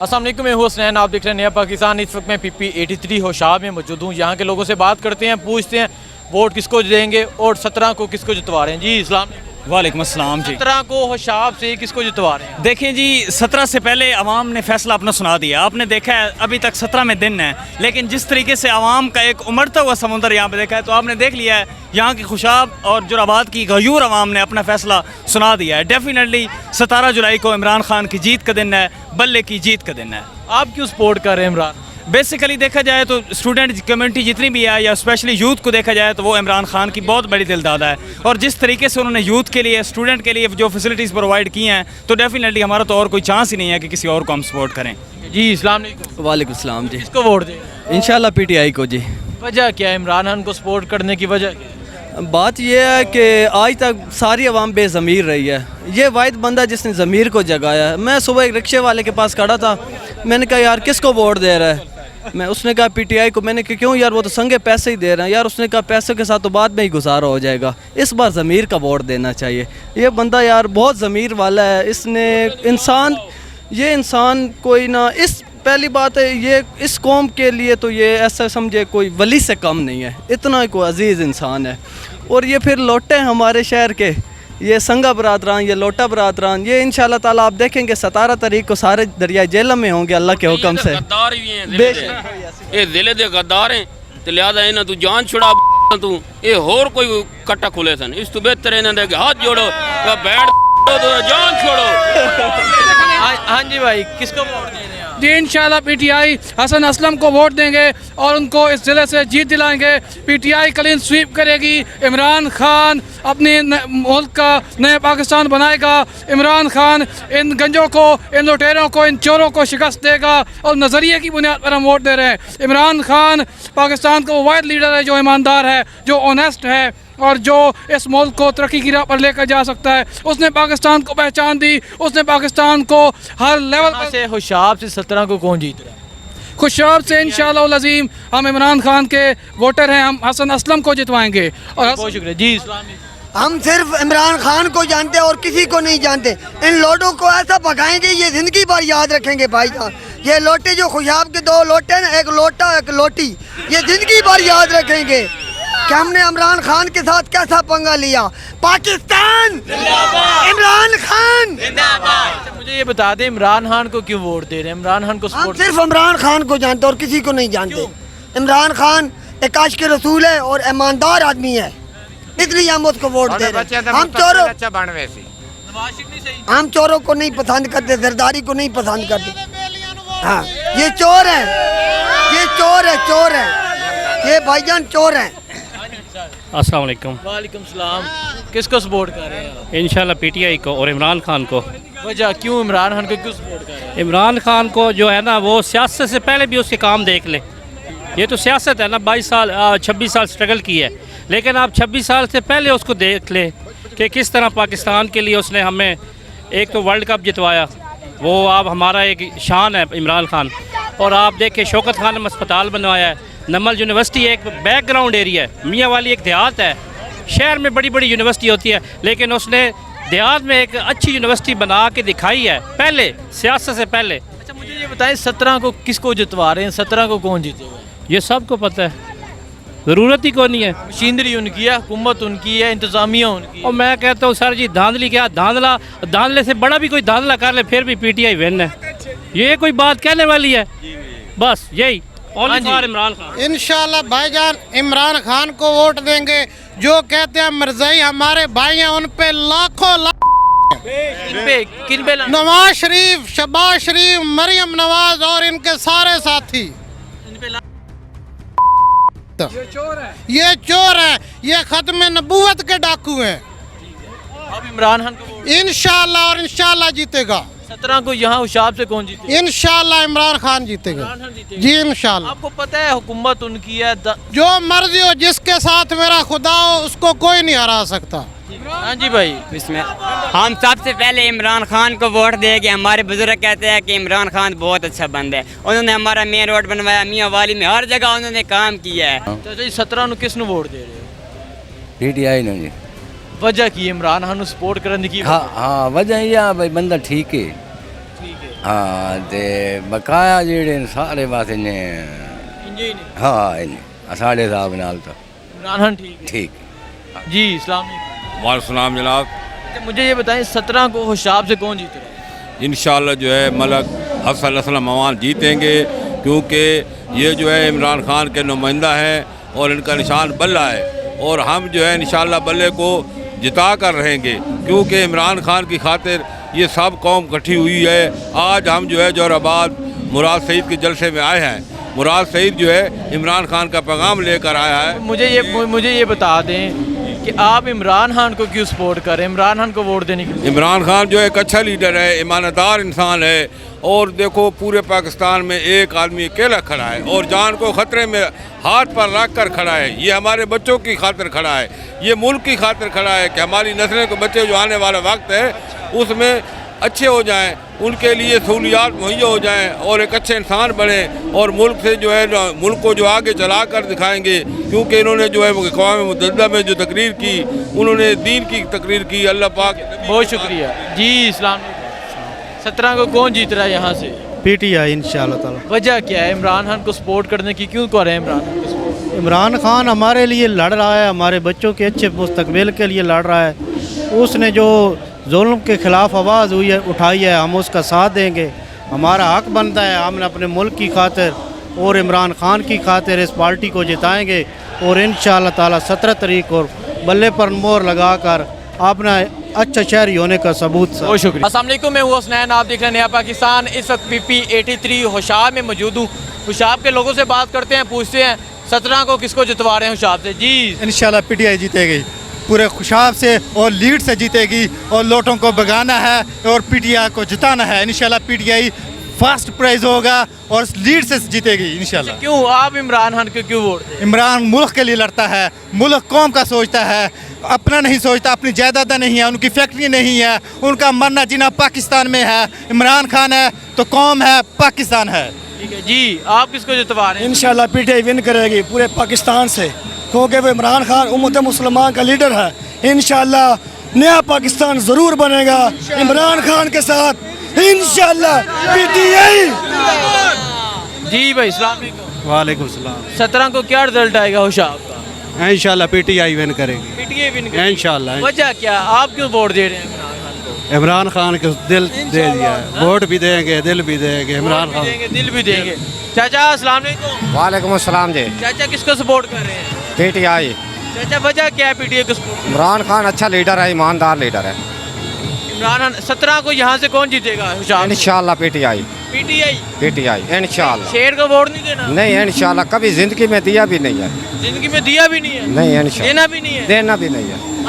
अस्सलाम वालेकुम, मैं हूं हसनैन। आप देख रहे हैं नया पाकिस्तान। इस वक्त मैं PP83 होशाब में मौजूद हूँ। यहाँ के लोगों से बात करते हैं, पूछते हैं वोट किसको देंगे और 17 को किसको जितवा रहे हैं। जी इस्लाम वालेकुम अस्सलाम जी। 17 को होशाब से किसको जितवा रहे हैं? देखें जी, 17 से पहले आवाम ने फैसला अपना सुना दिया। आपने देखा है अभी तक 17 में दिन है, लेकिन जिस तरीके से आवाम का एक उमड़ता हुआ समुंदर यहाँ पे देखा है, तो आपने देख लिया है यहाँ की खुशाब और जुराबाद की गयूर आवाम ने अपना फैसला सुना दिया है। डेफिनेटली 17 जुलाई को इमरान खान की जीत का दिन है, बल्ले की जीत का दिन है। आप क्यों सपोर्ट कर रहे हैं इमरान? बेसिकली देखा जाए तो स्टूडेंट कम्युनिटी जितनी भी है, या स्पेशली यूथ को देखा जाए, तो वो इमरान खान की बहुत बड़ी दिलदादा है। और जिस तरीके से उन्होंने यूथ के लिए, स्टूडेंट के लिए जो फैसिलिटीज़ प्रोवाइड की हैं, तो डेफिनेटली हमारा तो और कोई चांस ही नहीं है कि किसी और को हम सपोर्ट करें। जी इस्लाम वालेकुम सलाम जी। किसको वोट दें? इंशाल्लाह PTI को जी। वजह क्या है इमरान खान को सपोर्ट करने की वजह क्या है? बात यह है कि आज तक सारी आवाम बेज़मीर रही है। ये वाहिद बंदा जिसने ज़मीर को जगाया है। मैं सुबह एक रिक्शे वाले के पास खड़ा था, मैंने कहा यार किसको वोट दे रहा है? उसने कहा PTI को। मैंने कहा क्यों यार, वो तो संगे पैसे ही दे रहे हैं यार। उसने कहा पैसों के साथ तो बाद में ही गुजारा हो जाएगा, इस बार ज़मीर का वोट देना चाहिए। ये बंदा यार बहुत ज़मीर वाला है। इसने इंसान कोई ना, इस पहली बात है ये इस कौम के लिए तो ये ऐसा समझे कोई वली से कम नहीं है, इतना कोई अजीज़ इंसान है। और ये फिर लोटे हैं हमारे शहर के, ये संगा बरादरान, ये लोटा बरादरान, ये इंशाल्लाह ताला आप देखेंगे 17 तारीख को सारे दरिया जेल में होंगे अल्लाह के हुक्म से। ये जिले दे गद्दार हैं, ते लिहाजा इन्हां तू जान छुड़ा तू ये होर कोई कट्टा खुले सन। इस तो बेहतर इन्हां दे हाथ जोड़ो, बैठ जान छोड़ो। हाँ जी भाई, किसको वोट दे रहे हैं आप? जी इंशाल्लाह PTI हसन असलम को वोट देंगे और उनको इस ज़िले से जीत दिलाएंगे। PTI क्लीन स्वीप करेगी। इमरान खान अपने मुल्क का नया पाकिस्तान बनाएगा। इमरान खान इन गंजों को, इन लुटेरों को, इन चोरों को शिकस्त देगा और नज़रिए की बुनियाद पर हम वोट दे रहे हैं। इमरान खान पाकिस्तान का वो वाहिद लीडर है जो ईमानदार है, जो ऑनेस्ट है और जो इस मुल्क को तरक्की की राह पर लेकर जा सकता है। उसने पाकिस्तान को पहचान दी, उसने पाकिस्तान को हर लेवल से होशाब से 17 को कौन जीत रहा है? खुशाब से इंशाअल्लाह अज़ीम हम इमरान खान के वोटर हैं, हम हसन असलम को जितवाएंगे। और बहुत शुक्रिया जी इस्लामी। हम सिर्फ इमरान खान को जानते हैं और किसी को नहीं जानते। इन लोटों को ऐसा भगाएंगे ये ज़िंदगी भर याद रखेंगे भाईजान। ये लोटे जो खुशाब के दो लोटे ना, एक लोटा एक लोटी, ये ज़िंदगी भर याद रखेंगे कि हमने इमरान खान के साथ कैसा पंगा लिया। पाकिस्तान इमरान खान। अच्छा, मुझे ये बता दें इमरान खान को क्यों वोट दे रहे हैं? इमरान खान को हम सपोर्ट सिर्फ इमरान खान को जानते और किसी को नहीं जानते। इमरान खान एक आशिक रसूल है और ईमानदार आदमी है, इसलिए हम उसको वोट दे रहे हैं। हम चोरों को नहीं पसंद करते, जरदारी को नहीं पसंद करते। हाँ ये चोर है, ये चोर है, चोर है, ये भाईजान चोर है। अस्सलाम वालेकुम। वालेकुम सलाम। किसको सपोर्ट कर रहे हैं आप? इंशाल्लाह PTI को और इमरान खान को। वजह क्यों इमरान खान को क्यों सपोर्ट कर रहे हैं? इमरान खान को जो है ना, वो सियासत से पहले भी उसके काम देख ले। ये तो सियासत है ना, 26 साल स्ट्रगल की है, लेकिन आप 26 साल से पहले उसको देख ले कि किस तरह पाकिस्तान के लिए उसने हमें एक तो वर्ल्ड कप जितवाया। वो आप हमारा एक शान है इमरान खान। और आप देखें शौकत खान ने अस्पताल बनवाया है। नमल यूनिवर्सिटी एक बैकग्राउंड एरिया है, मियाँ वाली एक देहात है। शहर में बड़ी बड़ी यूनिवर्सिटी होती है, लेकिन उसने देहात में एक अच्छी यूनिवर्सिटी बना के दिखाई है पहले, सियासत से पहले। अच्छा मुझे ये बताएं 17 को किसको जितवा रहे हैं? 17 को कौन जीतेगा? ये सबको पता है, ज़रूरत ही कोई नहीं है। मशीनरी उनकी है, हुकूमत उनकी है, इंतज़ामिया उनकी है। और मैं कहता हूँ सर जी, धांधली क्या, धांधले से बड़ा भी कोई धांधला कर ले फिर भी PTI विन है। ये कोई बात कहने वाली है? बस यही इमरान खान। इंशाल्लाह भाईजान इमरान खान को वोट देंगे। जो कहते हैं मिर्ज़ाई हमारे भाई हैं, उन पे लाखों नवाज शरीफ, शहबाज शरीफ, मरियम नवाज और इनके सारे साथी। ये चोर है, ये खत्म नबूवत के डाकू हैं। अब इमरान खान को इंशाल्लाह और इंशाल्लाह जीतेगा। 17 को यहाँ होशाब से कौन जीतेगा? इंशाल्लाह इमरान खान जीतेगा जी इंशाल्लाह। आपको पता है हुकूमत उनकी है, जो मर्जी हो, जिसके साथ मेरा खुदा हो उसको कोई नहीं हरा सकता। हाँ जी भाई। इसमें हम सबसे पहले इमरान खान को वोट देंगे। हमारे बुजुर्ग कहते हैं कि इमरान खान बहुत अच्छा बंदा है। उन्होंने हमारा मेन रोड बनवाया, मियाँ वाली में हर जगह उन्होंने काम किया है। तो 17 को किसने वोट दे रहे हो? PTI ने जी। वजह की इमरान खान सपोर्ट करने की? हाँ वजह यह भाई बंदा ठीक है। हाँ ते बकाया जेड़े न सारे पासे ने इंजे ही नहीं हाँ इन्हें साढ़े हिसाब नाल तो इमरान खान ठीक ठीक है जी इस्लाम में। वालेकुम जनाब। अच्छा, मुझे ये बताएं 17 को होशाब से कौन जीत रहा है? इंशाल्लाह जो है मलक हसन असलम अमान जीतेंगे, क्योंकि ये जो है इमरान खान के नुमाइंदा हैं और इनका निशान बल्ला है, और हम जो है इंशाल्लाह बल्ले को जिता कर रहेंगे, क्योंकि इमरान खान की खातिर ये सब कौम इकट्ठी हुई है। आज हम जो है जोराबाद मुराद सईद के जलसे में आए हैं। मुराद सईद जो है इमरान खान का पैगाम लेकर आया है। मुझे ये बता दें कि आप इमरान खान को क्यों सपोर्ट कर रहे हैं, इमरान खान को वोट देने के लिए? इमरान खान जो एक अच्छा लीडर है, ईमानदार इंसान है, और देखो पूरे पाकिस्तान में एक आदमी अकेला खड़ा है और जान को ख़तरे में हाथ पर रख कर खड़ा है। ये हमारे बच्चों की खातिर खड़ा है, ये मुल्क की खातिर खड़ा है कि हमारी नस्लें को बच्चे जो आने वाला वक्त है उसमें अच्छे हो जाएं, उनके लिए सहूलियात मुहैया हो जाएं और एक अच्छे इंसान बने, और मुल्क से जो है मुल्क को जो आगे चला कर दिखाएंगे, क्योंकि इन्होंने जो है अक़वाम मुत्तहिदा में जो तकरीर की, उन्होंने दीन की तकरीर की। अल्लाह पाक बहुत शुक्रिया जी। इस्लाम 17 को कौन जीत रहा है यहाँ से? पीटीआई इंशाल्लाह ताला। वजह क्या है इमरान खान को सपोर्ट करने की, क्यों कर रहे हैं इमरान खान को सपोर्ट? इमरान खान हमारे लिए लड़ रहा है, हमारे बच्चों के अच्छे मुस्तकबिल के लिए लड़ रहा है। उसने जो जुल्म के ख़िलाफ़ आवाज़ हुई है उठाई है, हम उसका साथ देंगे। हमारा हक बनता है, हमने अपने मुल्क की खातिर और इमरान खान की खातिर इस पार्टी को जिताएंगे, और इंशाअल्लाह ताला 17 तारीख को बल्ले पर मोहर लगाकर अपना अच्छा शहरी होने का सबूत। बहुत शुक्रिया। अस्सलाम वालेकुम, मैं हूँ हसनैन, आप देख रहे हैं नया पाकिस्तान। इस वक्त PP 83 होशाब में मौजूद हूँ। होशाब के लोगों से बात करते हैं, पूछते हैं 17 को किसको जितवा रहे हैं होशाब से? जी इंशाल्लाह पीटीआई जीतेगी पूरे खुशाब से और लीड से जीतेगी, और लोटों को भगाना है और पीटीआई को जिताना है। इंशाल्लाह पीटीआई फर्स्ट प्राइज होगा और लीड से जीतेगी इंशाल्लाह। क्यों आप इमरान खान को क्यों वोट दें? इमरान मुल्क के लिए लड़ता है, मुल्क कौम का सोचता है, अपना नहीं सोचता, अपनी जायदाद नहीं है, उनकी फैक्ट्री नहीं है, उनका मरना जीना पाकिस्तान में है। इमरान खान है तो कौम है, पाकिस्तान है। ठीक है जी, आप किसको जितवा रहे हैं? इंशाल्लाह पीटीआई विन करेगी पूरे पाकिस्तान से, क्योंकि वो इमरान खान उम्मत मुसलमान का लीडर है। इंशाल्लाह नया पाकिस्तान ज़रूर बनेगा इमरान खान के साथ, इंशाल्लाह पीटीआई। जी भाई अस्सलाम वालेकुम। वालेकुम सलाम। 17 को क्या रिजल्ट आएगा होशाब का? इंशाल्लाह पीटीआई विन करेगी। पीटीआई विन करेगी इंशाल्लाह। वजह क्या, आप क्यों वोट दे रहे हैं इमरान खान को? इमरान खान को दिल दे दिया है, वोट भी देंगे, दिल भी देंगे। इमरान खान देंगे, दिल भी देंगे। चाचा अस्सलाम वालेकुम। वालेकुम अस्सलाम जी। चाचा किसको सपोर्ट कर रहे हैं? पीटीआई। चाचा वजह क्या है पीटीआई को सपोर्ट? इमरान खान अच्छा लीडर है, ईमानदार लीडर है। इमरान खान 17 को यहाँ से कौन जीतेगा होशाब? इंशाल्लाह पीटीआई। पीटीआई इंशाल्लाह। शेर को वोट नहीं देना? नहीं इंशाल्लाह, कभी जिंदगी में दिया भी नहीं है। जिंदगी में दिया भी नहीं है? नहीं इंशाल्लाह, देना भी नहीं है? देना भी नहीं है।